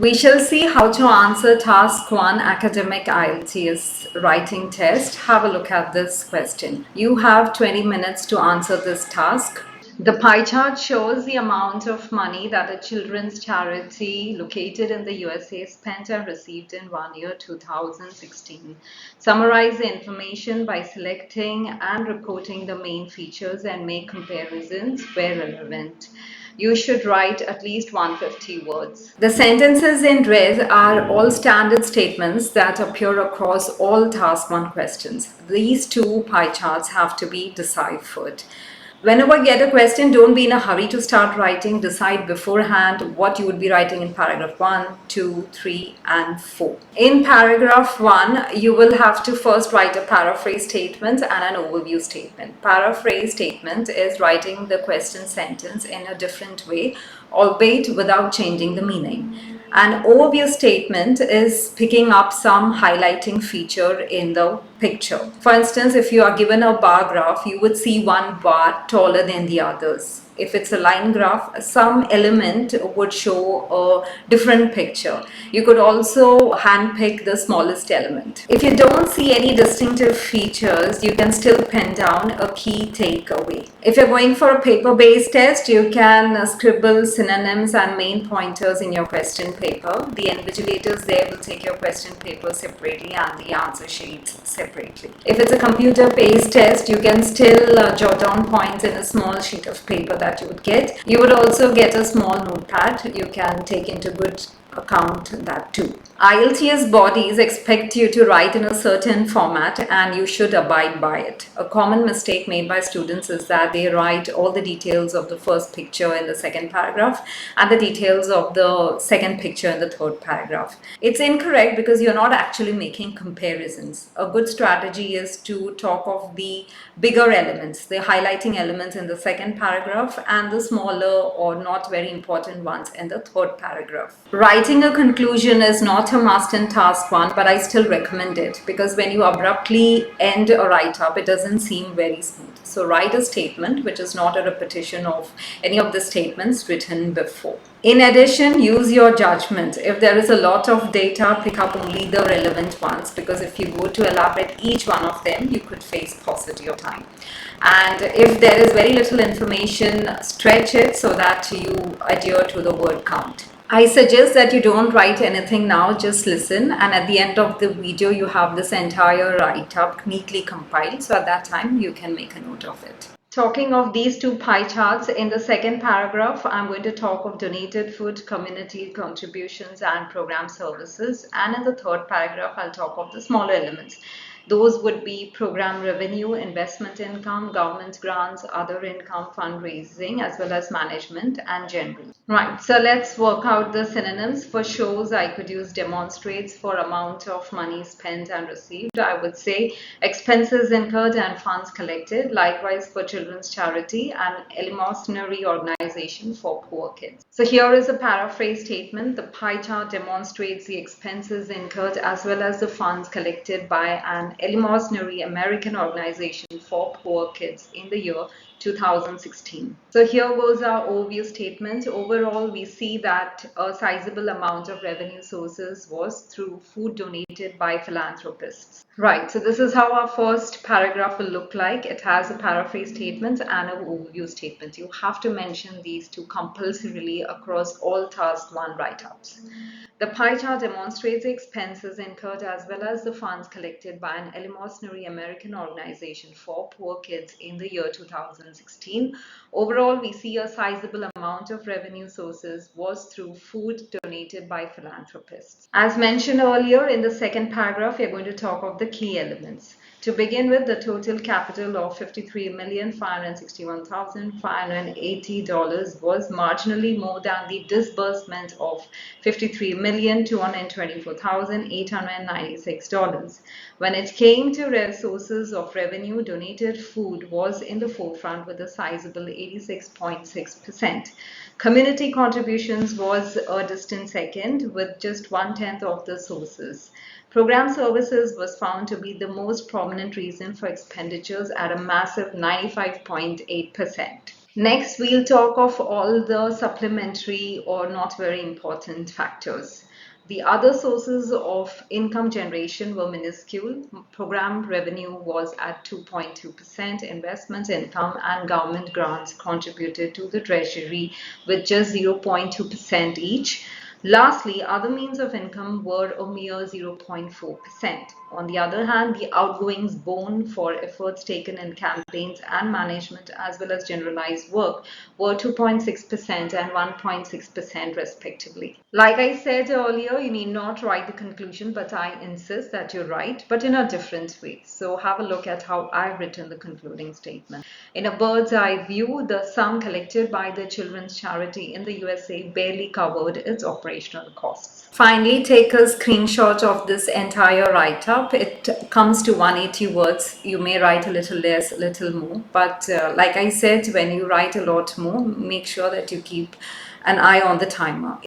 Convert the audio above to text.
We shall see how to answer Task 1 Academic IELTS Writing Test. Have a look at this question. You have 20 minutes to answer this task. The pie chart shows the amount of money that a children's charity located in the USA spent and received in 1 year 2016. Summarize the information by selecting and reporting the main features and make comparisons where relevant. You should write at least 150 words. The sentences in red are all standard statements that appear across all Task 1 questions. These two pie charts have to be deciphered. Whenever you get a question, don't be in a hurry to start writing. Decide beforehand what you would be writing in paragraph 1, 2, 3, and 4. In paragraph 1, you will have to first write a paraphrase statement and an overview statement. Paraphrase statement is writing the question sentence in a different way, albeit without changing the meaning. An overview statement is picking up some highlighting feature in the picture. For instance, if you are given a bar graph, you would see one bar taller than the others. If it's a line graph, some element would show a different picture. You could also handpick the smallest element. If you don't see any distinctive features, you can still pen down a key takeaway. If you're going for a paper-based test, you can scribble synonyms and main pointers in your question paper. The invigilators there will take your question paper separately and the answer sheets separately. If it's a computer-based test, you can still jot down points in a small sheet of paper that you would get. You would also get a small notepad. You can take into good account that too. IELTS bodies expect you to write in a certain format and you should abide by it. A common mistake made by students is that they write all the details of the first picture in the second paragraph and the details of the second picture in the third paragraph. It's incorrect because you're not actually making comparisons. A good strategy is to talk of the bigger elements, the highlighting elements in the second paragraph and the smaller or not very important ones in the third paragraph. Writing a conclusion is not a must in Task 1, but I still recommend it because when you abruptly end a write-up, it doesn't seem very smooth. So write a statement which is not a repetition of any of the statements written before. In addition, use your judgment. If there is a lot of data, pick up only the relevant ones because if you go to elaborate each one of them, you could face paucity of time. And if there is very little information, stretch it so that you adhere to the word count. I suggest that you don't write anything now, just listen, and at the end of the video you have this entire write-up neatly compiled, so at that time you can make a note of it. Talking of these two pie charts, in the second paragraph I'm going to talk of donated food, community contributions and program services, and in the third paragraph I'll talk of the smaller elements. Those would be program revenue, investment income, government grants, other income, fundraising, as well as management and general. Right, so let's work out the synonyms. For shows, I could use demonstrates. For amount of money spent and received, I would say expenses incurred and funds collected. Likewise for children's charity and eleemosynary organization for poor kids. So here is a paraphrase statement. The pie chart demonstrates the expenses incurred as well as the funds collected by an eleemosynary American organization for poor kids in the year 2016. So here goes our overview statement. Overall, we see that a sizable amount of revenue sources was through food donated by philanthropists. Right, so this is how our first paragraph will look like. It has a paraphrase statement and an overview statement. You have to mention these two compulsorily across all Task 1 write-ups. The pie chart demonstrates the expenses incurred as well as the funds collected by an eleemosynary American organization for poor kids in the year 2016. Overall, we see a sizable amount of revenue sources was through food donated by philanthropists. As mentioned earlier, in the second paragraph, we are going to talk of the key elements. To begin with, the total capital of $53,561,580 was marginally more than the disbursement of $53,224,896. When it came to sources of revenue, donated food was in the forefront with a sizable 86.6%. Community contributions was a distant second with just 1/10 of the sources. Program services was found to be the most prominent reason for expenditures at a massive 95.8%. Next, we'll talk of all the supplementary or not very important factors. The other sources of income generation were minuscule. Program revenue was at 2.2%. Investment income and government grants contributed to the treasury with just 0.2% each. Lastly, other means of income were a mere 0.4%. On the other hand, the outgoings borne for efforts taken in campaigns and management as well as generalized work were 2.6% and 1.6% respectively. Like I said earlier, you need not write the conclusion, but I insist that you write, but in a different way. So have a look at how I've written the concluding statement. In a bird's eye view, the sum collected by the children's charity in the USA barely covered its operational costs. Finally, take a screenshot of this entire write-up. It comes to 180 words. You may write a little less, a little more. But like I said, when you write a lot more, make sure that you keep an eye on the timer.